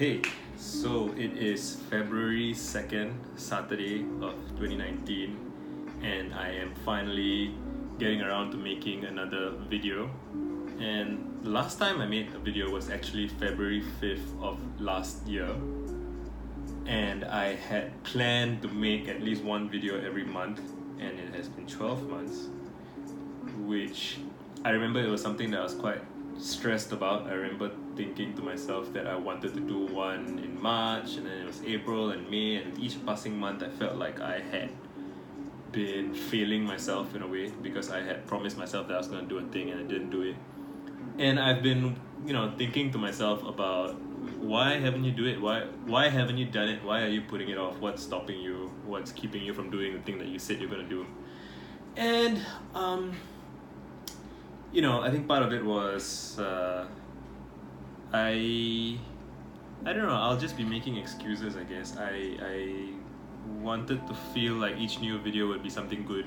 Hey, so it is February 2nd, Saturday of 2019, and I am finally getting around to making another video. And the last time I made a video was actually February 5th of last year, and I had planned to make at least one video every month, and it has been 12 months, which I remember it was something that I was quite stressed about. I remember thinking to myself that I wanted to do one in March, and then it was April and May, and each passing month I felt like I had been failing myself in a way because I had promised myself that I was going to do a thing and I didn't do it. And I've been, thinking to myself about why haven't you do it? Why haven't you done it? Why are you putting it off? What's stopping you? What's keeping you from doing the thing that you said you're going to do? And I think part of it was I don't know, I'll just be making excuses, I guess. I wanted to feel like each new video would be something good,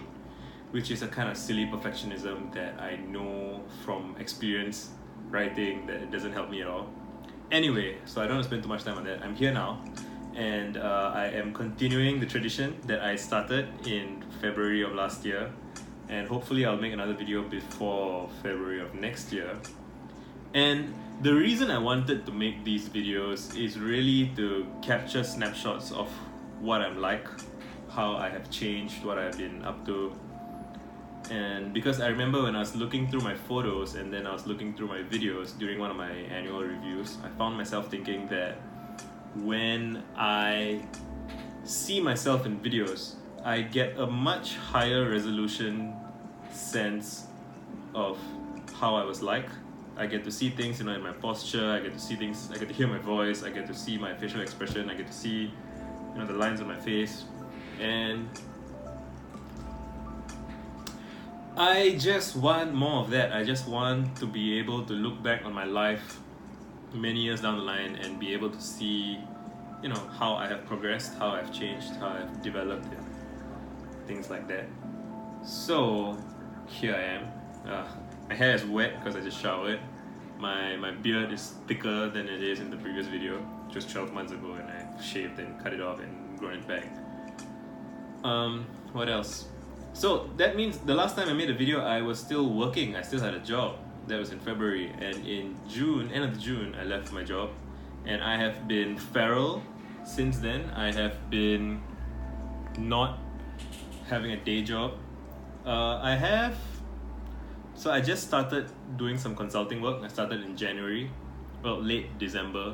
which is a kind of silly perfectionism that I know from experience writing that it doesn't help me at all. Anyway, so I don't want to spend too much time on that. I'm here now, and I am continuing the tradition that I started in February of last year, and hopefully I'll make another video before February of next year. And the reason I wanted to make these videos is really to capture snapshots of what I'm like, how I have changed, what I've been up to. And because I remember when I was looking through my photos and then I was looking through my videos during one of my annual reviews, I found myself thinking that when I see myself in videos, I get a much higher resolution sense of how I was like. I get to see things, in my posture. I get to see things. I get to hear my voice. I get to see my facial expression. I get to see, the lines on my face, and I just want more of that. I just want to be able to look back on my life many years down the line and be able to see, how I have progressed, how I've changed, how I've developed, and things like that. So here I am. My hair is wet because I just showered. My beard is thicker than it is in the previous video, just 12 months ago, and I shaved and cut it off and grown it back. What else? So that means the last time I made a video, I was still working. I still had a job. That was in February, and in June, end of June, I left my job, and I have been feral since then. I have been not having a day job. So I just started doing some consulting work. I started in January, late December,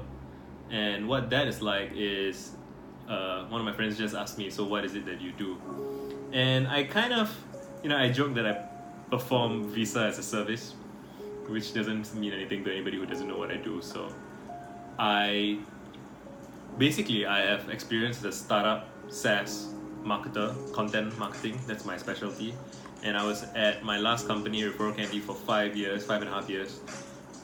and what that is like is one of my friends just asked me, so what is it that you do? And I kind of, I joke that I perform Visa as a service, which doesn't mean anything to anybody who doesn't know what I do. So I have experience as a startup SaaS marketer, content marketing. That's my specialty. And I was at my last company, Referral Candy, for 5.5 years.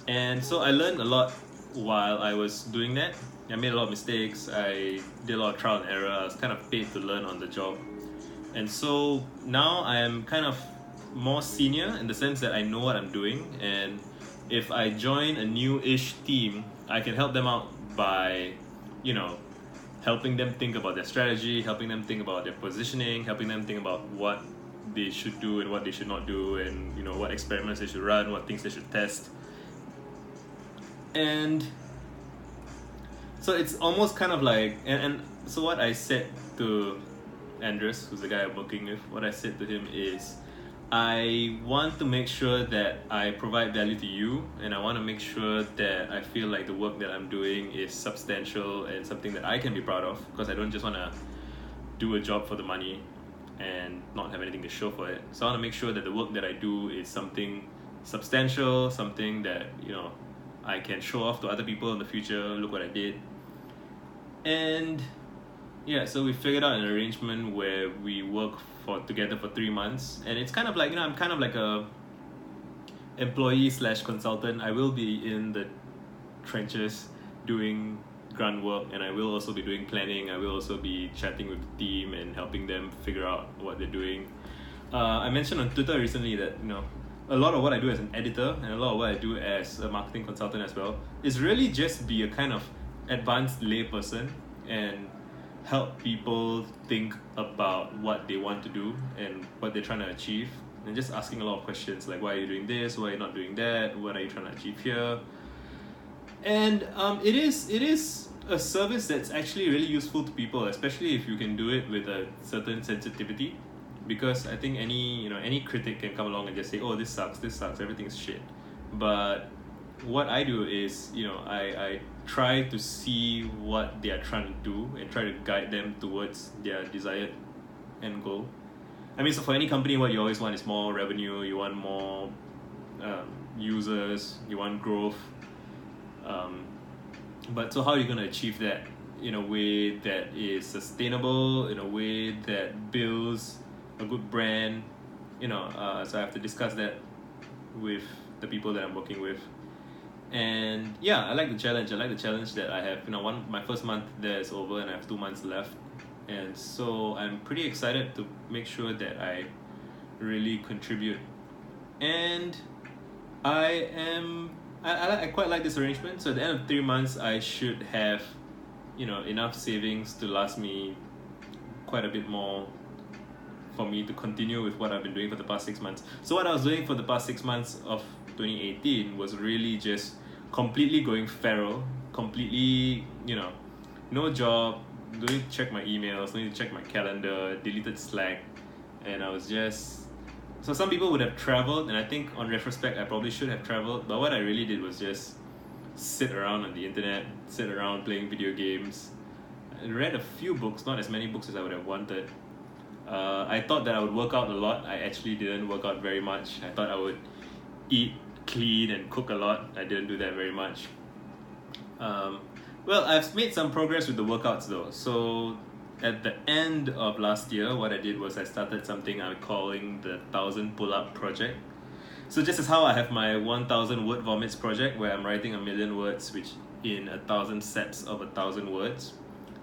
And so I learned a lot while I was doing that. I made a lot of mistakes. I did a lot of trial and error. I was kind of paid to learn on the job. And so now I am kind of more senior in the sense that I know what I'm doing. And if I join a new-ish team, I can help them out by, helping them think about their strategy, helping them think about their positioning, helping them think about what they should do and what they should not do, and what experiments they should run, what things they should test. And so it's almost kind of like, and so what I said to Andres, who's the guy I'm working with, what I said to him is, I want to make sure that I provide value to you, and I want to make sure that I feel like the work that I'm doing is substantial and something that I can be proud of, because I don't just want to do a job for the money and not have anything to show for it. So I want to make sure that the work that I do is something substantial, something that I can show off to other people in the future. Look what I did. And yeah, so we figured out an arrangement where we work together for 3 months, and it's kind of like, I'm kind of like a employee / consultant. I will be in the trenches doing grunt work, and I will also be doing planning. I will also be chatting with the team and helping them figure out what they're doing. I mentioned on Twitter recently that a lot of what I do as an editor and a lot of what I do as a marketing consultant as well is really just be a kind of advanced layperson and help people think about what they want to do and what they're trying to achieve, and just asking a lot of questions like, why are you doing this, why are you not doing that, what are you trying to achieve here. And it is a service that's actually really useful to people, especially if you can do it with a certain sensitivity, because I think any critic can come along and just say, oh, this sucks, everything's shit. But what I do is, I try to see what they are trying to do and try to guide them towards their desired end goal. I mean, so for any company, what you always want is more revenue, you want more users, you want growth. But so how are you going to achieve that in a way that is sustainable, in a way that builds a good brand? So I have to discuss that with the people that I'm working with. And yeah, I like the challenge. I like the challenge that I have. My first month there is over and I have 2 months left. And so I'm pretty excited to make sure that I really contribute. And I quite like this arrangement. So at the end of 3 months, I should have, enough savings to last me quite a bit more for me to continue with what I've been doing for the past 6 months. So what I was doing for the past 6 months of 2018 was really just completely going feral, completely, no job, don't need to check my emails, don't need to check my calendar, deleted Slack, and I was just... So some people would have traveled, and I think on retrospect I probably should have traveled, but what I really did was just sit around on the internet, sit around playing video games. I read a few books, not as many books as I would have wanted. I thought that I would work out a lot. I actually didn't work out very much. I thought I would eat clean and cook a lot. I didn't do that very much. Well, I've made some progress with the workouts though. So at the end of last year, what I did was I started something I'm calling the 1,000 Pull-Up Project. So just as how I have my 1,000 word vomits project where I'm writing 1,000,000 words which in 1,000 sets of 1,000 words,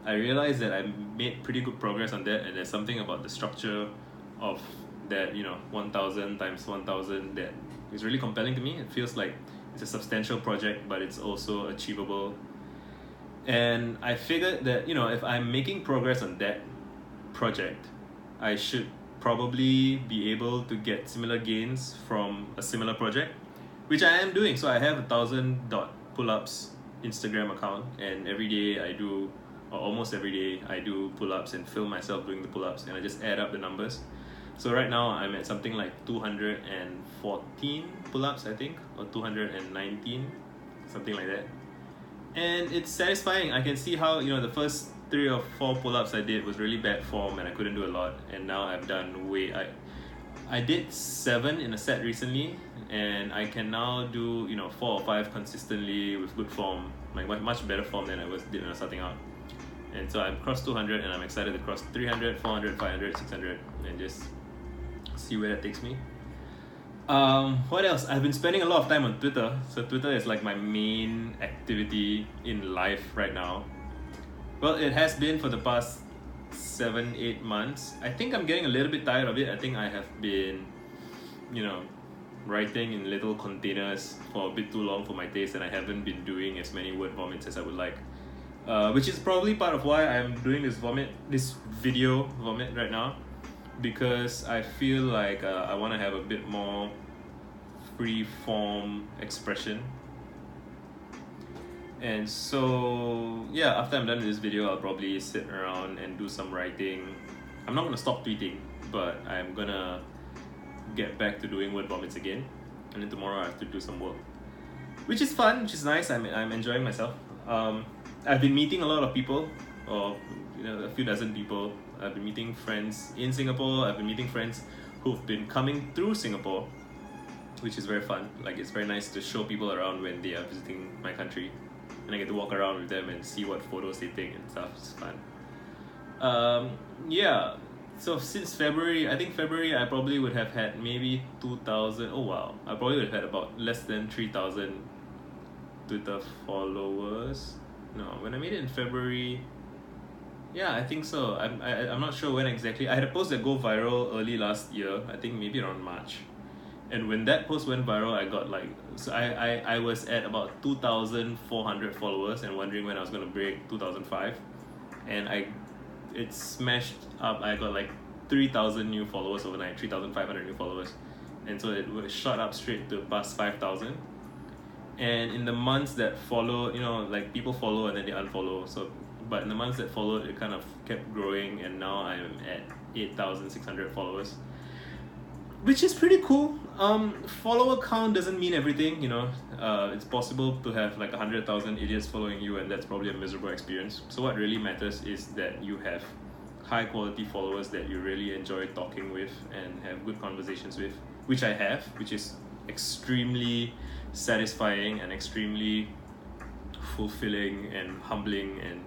I realized that I made pretty good progress on that, and there's something about the structure of that, 1,000 times 1,000 that is really compelling to me. It feels like it's a substantial project, but it's also achievable. And I figured that, if I'm making progress on that project, I should probably be able to get similar gains from a similar project, which I am doing. So I have 1,000.pullups Instagram account, and every day I do, or almost every day, I do pull-ups and film myself doing the pull-ups, and I just add up the numbers. So right now I'm at something like 214 pull-ups, I think, or 219, something like that. And it's satisfying. I can see how, the first 3 or 4 pull-ups I did was really bad form and I couldn't do a lot, and now I've done I did 7 in a set recently, and I can now do 4 or 5 consistently with good form, like much better form than I did when I was starting out. And so I've crossed 200 and I'm excited to cross 300, 400, 500, 600 and just see where that takes me. What else? I've been spending a lot of time on Twitter. So Twitter is like my main activity in life right now. Well, it has been for the past 7-8 months. I think I'm getting a little bit tired of it. I think I have been, writing in little containers for a bit too long for my taste, and I haven't been doing as many word vomits as I would like. Which is probably part of why I'm doing this video vomit right now, because I feel like I want to have a bit more free form expression. And so yeah, after I'm done with this video, I'll probably sit around and do some writing. I'm not gonna stop tweeting, but I'm gonna get back to doing word vomits again, and then tomorrow I have to do some work, which is fun, which is nice. I'm enjoying myself. I've been meeting a lot of people, or a few dozen people. I've been meeting friends in Singapore. I've been meeting friends who've been coming through Singapore, which is very fun. Like, it's very nice to show people around when they are visiting my country, and I get to walk around with them and see what photos they take and stuff. It's fun. Yeah. So since February, I think February I probably would have had maybe 2,000. Oh wow, I probably would have had about less than 3,000 Twitter followers. No, when I made it in February, yeah, I think so. I'm not sure when exactly. I had a post that go viral early last year, I think maybe around March. And when that post went viral, I got like, so I was at about 2,400 followers and wondering when I was gonna break 2,005, and it smashed up. I got like 3,000 new followers overnight, 3,500 new followers, and so it was shot up straight to past 5,000. And in the months that follow, like people follow and then they unfollow. So, but in the months that followed, it kind of kept growing, and now I'm at 8,600 followers, which is pretty cool. Follower count doesn't mean everything, it's possible to have like 100,000 idiots following you, and that's probably a miserable experience. So what really matters is that you have high quality followers that you really enjoy talking with and have good conversations with, which I have, which is extremely satisfying and extremely fulfilling and humbling, and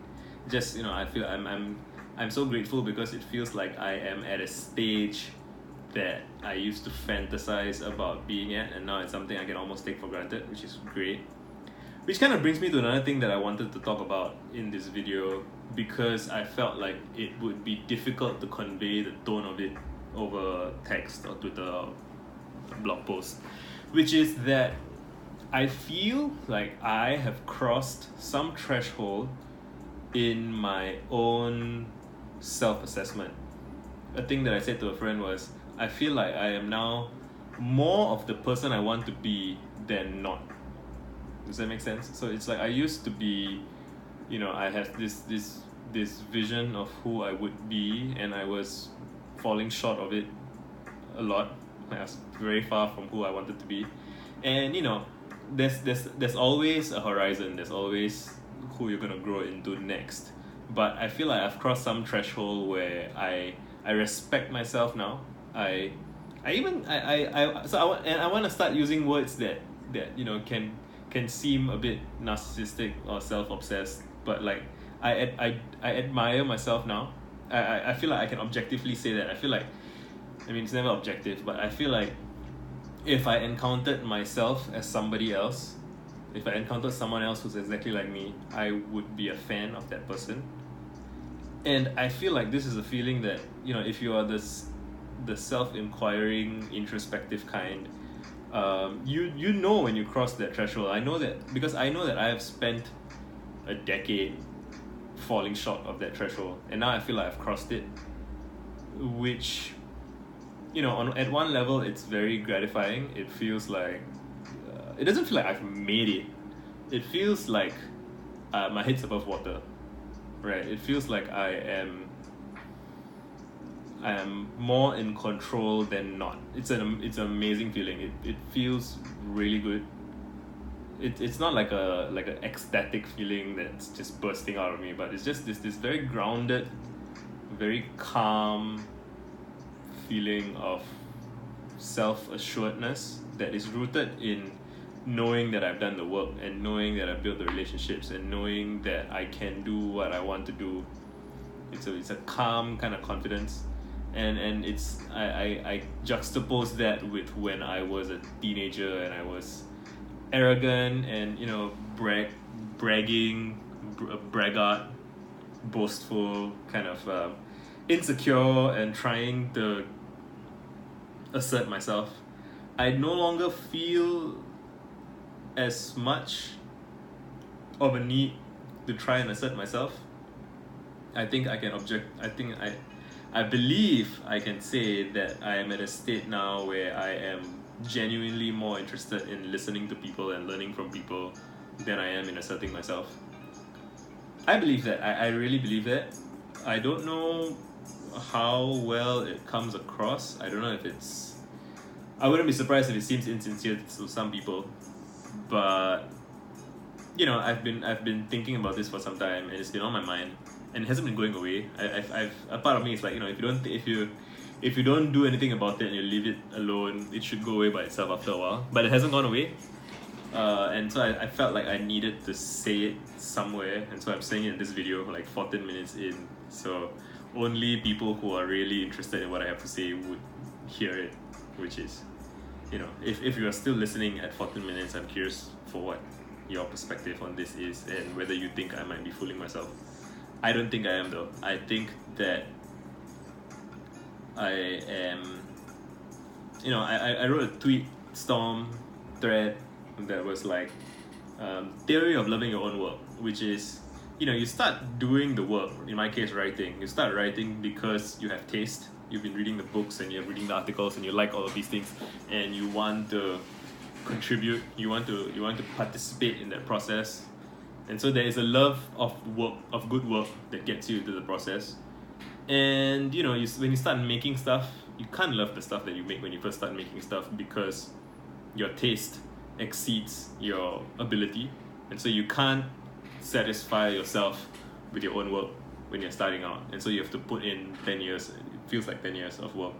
just I feel I'm so grateful, because it feels like I am at a stage that I used to fantasize about being at, and now it's something I can almost take for granted, which is great. Which kind of brings me to another thing that I wanted to talk about in this video, because I felt like it would be difficult to convey the tone of it over text or Twitter or blog post, which is that I feel like I have crossed some threshold in my own self-assessment. A thing that I said to a friend was, I feel like I am now more of the person I want to be than not. Does that make sense? So it's like I used to be, I have this vision of who I would be, and I was falling short of it a lot. I was very far from who I wanted to be. And there's always a horizon, there's always who you're gonna grow into next. But I feel like I've crossed some threshold where I respect myself now. I want to start using words that can seem a bit narcissistic or self-obsessed, but like I admire myself now. I feel like I can objectively say that. I feel like, it's never objective, but I feel like if I encountered myself as somebody else, if I encountered someone else who's exactly like me, I would be a fan of that person. And I feel like this is a feeling that, if you are the self-inquiring, introspective kind, you know when you cross that threshold. I know that because I know that I have spent a decade falling short of that threshold, and now I feel like I've crossed it, which at one level it's very gratifying. It feels like it doesn't feel like I've made it. It feels like my head's above water, right? It feels like I am more in control than not. It's an amazing feeling. It feels really good. It's not like an ecstatic feeling that's just bursting out of me, but it's just this very grounded, very calm feeling of self-assuredness that is rooted in knowing that I've done the work, and knowing that I've built the relationships, and knowing that I can do what I want to do. It's a calm kind of confidence, and it's I juxtapose that with when I was a teenager and I was arrogant and bragging, braggart, boastful, kind of insecure, and trying to assert myself. I no longer feel as much of a need to try and assert myself. I think I can I believe I can say that I am at a state now where I am genuinely more interested in listening to people and learning from people than I am in asserting myself. I believe that. I really believe that. I don't know how well it comes across. I don't know if it's... I wouldn't be surprised if it seems insincere to some people, but I've been thinking about this for some time, and it's been on my mind, and it hasn't been going away. I've a part of me is like, if you don't do anything about it and you leave it alone, it should go away by itself after a while. But it hasn't gone away, and so I felt like I needed to say it somewhere, and so I'm saying it in this video, like 14 minutes in. So only people who are really interested in what I have to say would hear it, which is, if you are still listening at 14 minutes, I'm curious for what your perspective on this is, and whether you think I might be fooling myself. I don't think I am, though. I think that I am I wrote a tweet storm thread that was like, theory of loving your own work, which is, you start doing the work. In my case, writing. You start writing because you have taste. You've been reading the books and you're reading the articles and you like all of these things, and you want to contribute. You want to participate in that process, and so there is a love of work, of good work, that gets you into the process. And when you start making stuff, you can't love the stuff that you make when you first start making stuff, because your taste exceeds your ability, and so you can't satisfy yourself with your own work when you're starting out, and so you have to put in 10 years. It feels like 10 years of work.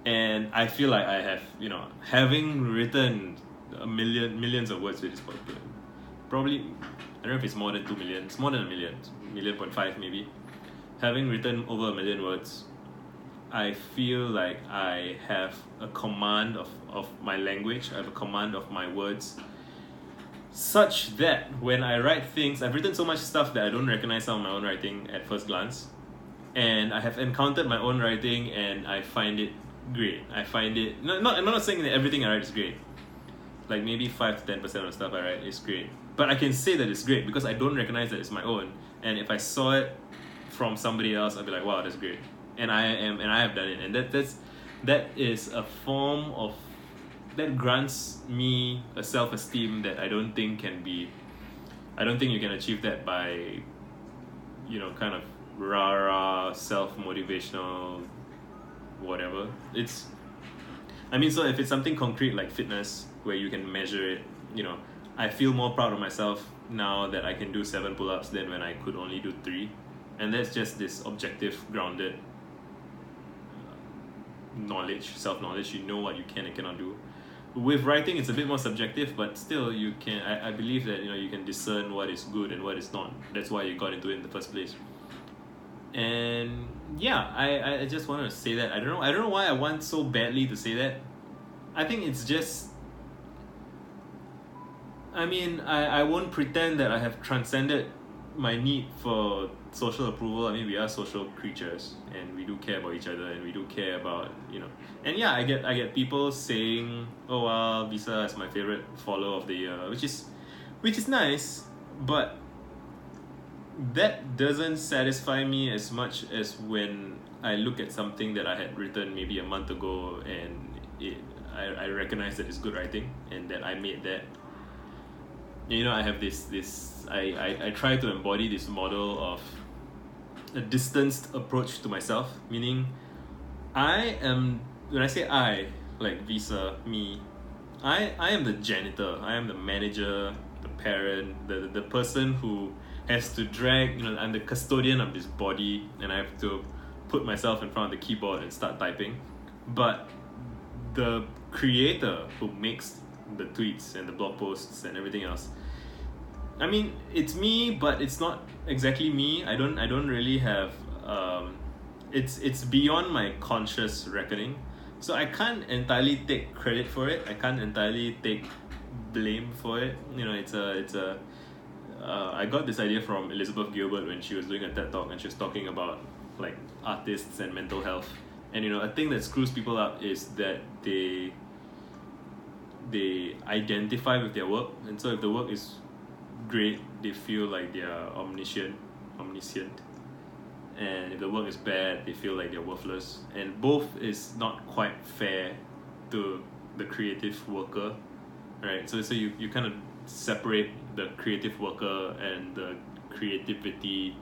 And I feel like I have, having written millions of words with this podcast, probably, I don't know if it's more than 2 million. It's more than a million, 1.5 million maybe. Having written over 1 million words, I feel like I have a command of my language. I have a command of my words, such that when I write things, I've written so much stuff that I don't recognize some of my own writing at first glance. And I have encountered my own writing and I find it great. I find it, I'm not saying that everything I write is great. Like maybe 5 to 10% of the stuff I write is great. But I can say that it's great because I don't recognize that it's my own. And if I saw it from somebody else, I'd be like, wow, that's great. And I have done it. And that is a form of, that grants me a self-esteem that I don't think you can achieve that by, kind of rah-rah, self-motivational, whatever. So if it's something concrete like fitness, where you can measure it, I feel more proud of myself now that I can do 7 pull-ups than when I could only do 3. And that's just this objective, grounded knowledge, self-knowledge. You know what you can and cannot do. With writing, it's a bit more subjective, but still, you can. I believe that you can discern what is good and what is not. That's why you got into it in the first place. And yeah, I just wanted to say that. I don't know why I want so badly to say that. I think it's just, I won't pretend that I have transcended my need for social approval. We are social creatures, and we do care about each other, and we do care about, and yeah, I get people saying, oh wow, Visa is my favorite follower of the year, which is nice, but that doesn't satisfy me as much as when I look at something that I had written maybe a month ago, and I recognize that it's good writing and that I made that. I have this I try to embody this model of a distanced approach to myself, meaning when I say I, like Visa, me, I am the janitor, I am the manager, the parent, the person who has to drag, I'm the custodian of this body, and I have to put myself in front of the keyboard and start typing. But the creator who makes the tweets and the blog posts and everything else, it's me, but it's not exactly me. I don't really have, it's beyond my conscious reckoning, so I can't entirely take credit for it. I can't entirely take blame for it. I got this idea from Elizabeth Gilbert when she was doing a TED talk, and she was talking about like artists and mental health. And a thing that screws people up is that they identify with their work, and so if the work is great, they feel like they are omniscient, and if the work is bad, they feel like they're worthless. And both is not quite fair to the creative worker, right? So you kind of separate the creative worker and the creativity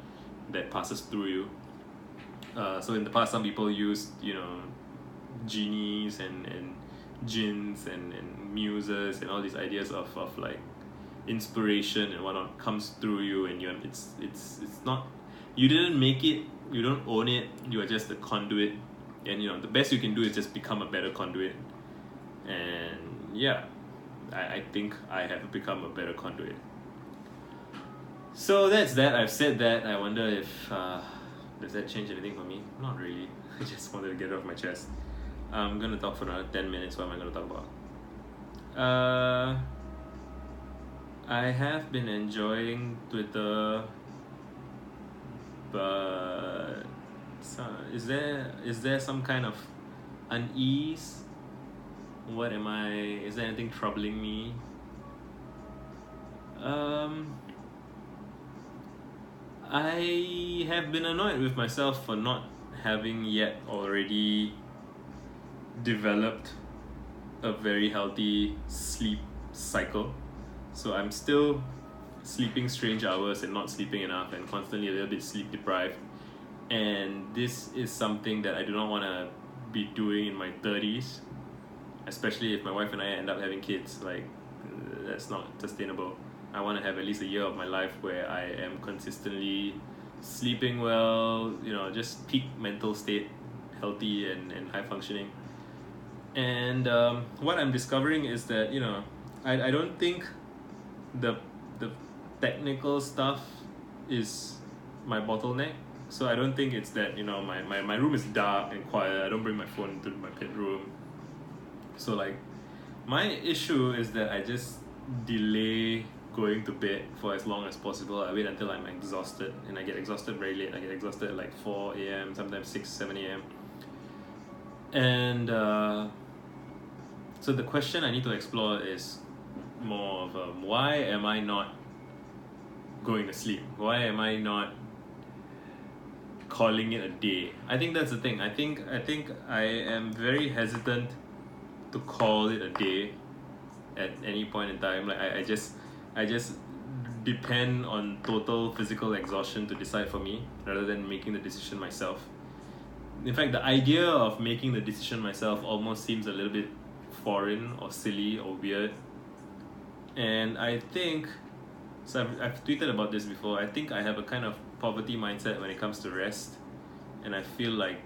that passes through you. So in the past, some people used genies and jinns and muses and all these ideas of like inspiration and whatnot comes through you, and it's not, you didn't make it, you don't own it, you are just a conduit. And the best you can do is just become a better conduit. And yeah, I think I have become a better conduit. So that's that. I've said that. I wonder if does that change anything for me? Not really. I just wanted to get it off my chest. I'm gonna talk for another 10 minutes. What am I gonna talk about? I have been enjoying Twitter, but is there some kind of unease What am I? Is there anything troubling me? I have been annoyed with myself for not having yet already developed a very healthy sleep cycle. So I'm still sleeping strange hours and not sleeping enough and constantly a little bit sleep deprived. And this is something that I do not want to be doing in my 30s, especially if my wife and I end up having kids. Like, that's not sustainable. I want to have at least a year of my life where I am consistently sleeping well, just peak mental state, healthy and high functioning. And what I'm discovering is that, I don't think the the technical stuff is my bottleneck. So I don't think it's that, my room is dark and quiet. I don't bring my phone into my bedroom. So like my issue is that I just delay going to bed for as long as possible. I wait until I'm exhausted, and I get exhausted very late. I get exhausted at like 4 a.m., sometimes 6, 7 a.m. And so the question I need to explore is more of why am I not going to sleep? Why am I not calling it a day? I think that's the thing. I think I am very hesitant to call it a day at any point in time. Like I just depend on total physical exhaustion to decide for me rather than making the decision myself. In fact, the idea of making the decision myself almost seems a little bit foreign or silly or weird. And I think, so I've tweeted about this before, I think I have a kind of poverty mindset when it comes to rest. And I feel like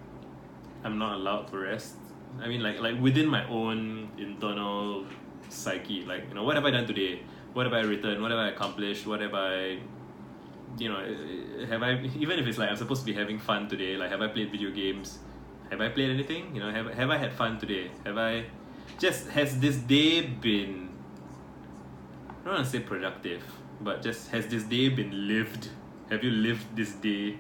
I'm not allowed to rest. I mean, like within my own internal psyche, like, what have I done today? What have I written? What have I accomplished? What have I, have I, even if it's like I'm supposed to be having fun today, like have I played video games? Have I played anything? Have I had fun today? Has this day been, I don't want to say productive, but just has this day been lived? Have you lived this day?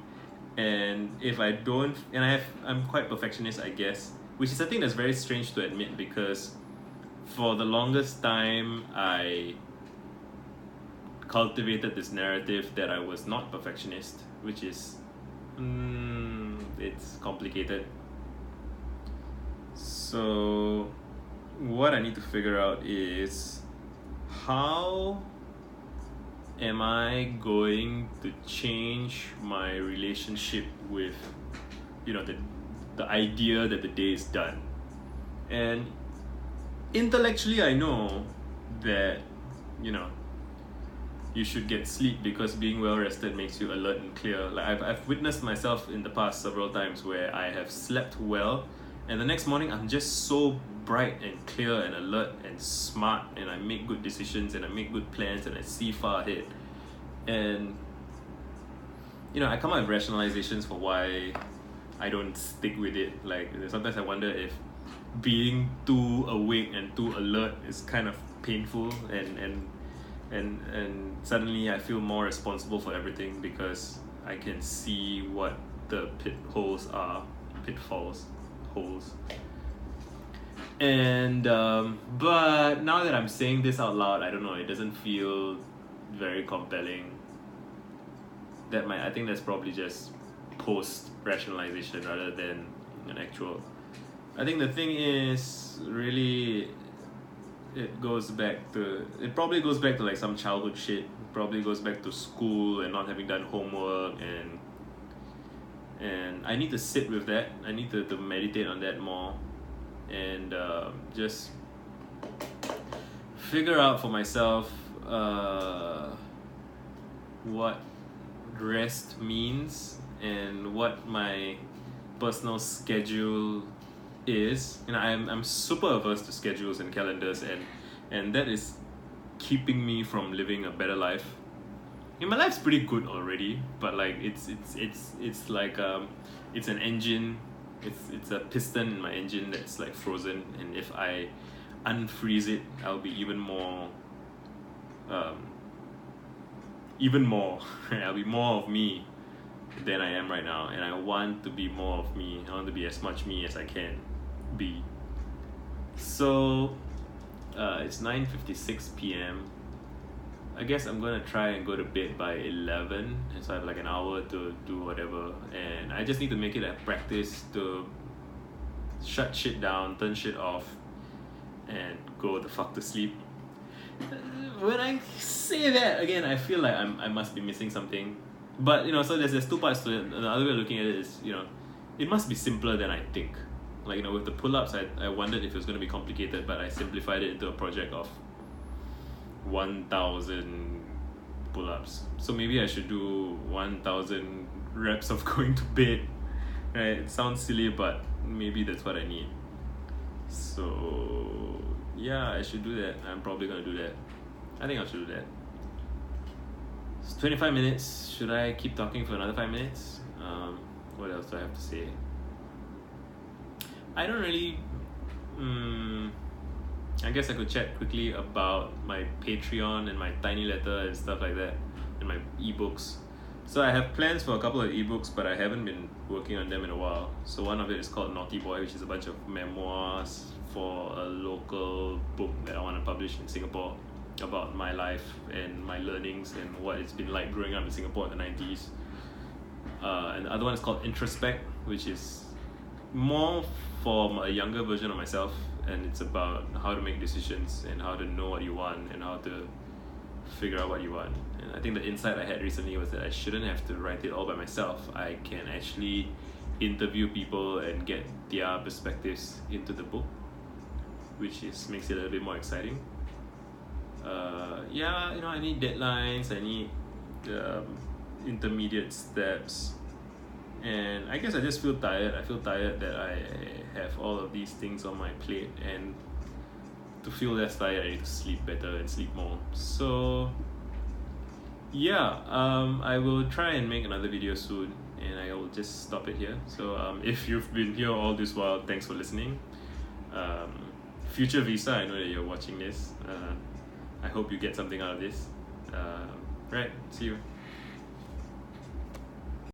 And if I don't, and I'm quite perfectionist, I guess, which is a thing that's very strange to admit, because for the longest time I cultivated this narrative that I was not perfectionist, which is it's complicated. So what I need to figure out is, how am I going to change my relationship with the idea that the day is done? And intellectually I know that you should get sleep because being well rested makes you alert and clear. Like I've witnessed myself in the past several times where I have slept well and the next morning I'm just so bright and clear and alert and smart, and I make good decisions and I make good plans and I see far ahead. And I come up with rationalizations for why I don't stick with it. Like sometimes I wonder if being too awake and too alert is kind of painful, and suddenly I feel more responsible for everything because I can see what the pitfalls are. And but now that I'm saying this out loud, I don't know, it doesn't feel very compelling. I think that's probably just post rationalization rather than an actual. I think the thing is really, it probably goes back to like some childhood shit. It probably goes back to school and not having done homework, and I need to sit with that. I need to meditate on that more, and just figure out for myself what rest means and what my personal schedule is. I'm super averse to schedules and calendars, and that is keeping me from living a better life. My life's pretty good already, but like it's like it's an engine. It's a piston in my engine that's like frozen, and if I unfreeze it, I'll be even more I'll be more of me than I am right now, and I want to be more of me. I want to be as much me as I can be. So it's 9:56 p.m. I guess I'm gonna try and go to bed by 11, and so I have like an hour to do whatever. And I just need to make it a practice to shut shit down, turn shit off, and go the fuck to sleep. When I say that again, I feel like I must be missing something. But you know, so there's two parts to it. The other way of looking at it is, you know, it must be simpler than I think. Like, you know, with the pull-ups, I wondered if it was going to be complicated, but I simplified it into a project of 1,000 pull-ups. So maybe I should do 1,000 reps of going to bed. Right? It sounds silly, but maybe that's what I need. So yeah, I should do that. I'm probably gonna do that. I think I should do that. It's 25 minutes. Should I keep talking for another 5 minutes? What else do I have to say? I don't really. I guess I could chat quickly about my Patreon and my Tiny Letter and stuff like that, and my ebooks. So I have plans for a couple of ebooks, but I haven't been working on them in a while. So one of it is called Naughty Boy, which is a bunch of memoirs for a local book that I want to publish in Singapore about my life and my learnings and what it's been like growing up in Singapore in the 90s. And the other one is called Introspect, which is more for a younger version of myself, and it's about how to make decisions and how to know what you want and how to figure out what you want. And I think the insight I had recently was that I shouldn't have to write it all by myself. I can actually interview people and get their perspectives into the book, which makes it a little bit more exciting. Yeah, you know, I need deadlines, I need intermediate steps, and I guess I just feel tired. I feel tired that I have all of these things on my plate, and to feel less tired, I need to sleep better and sleep more. So yeah, I will try and make another video soon, and I will just stop it here. So if you've been here all this while, thanks for listening. Future Visa, I know that you're watching this. I hope you get something out of this. Right, see you.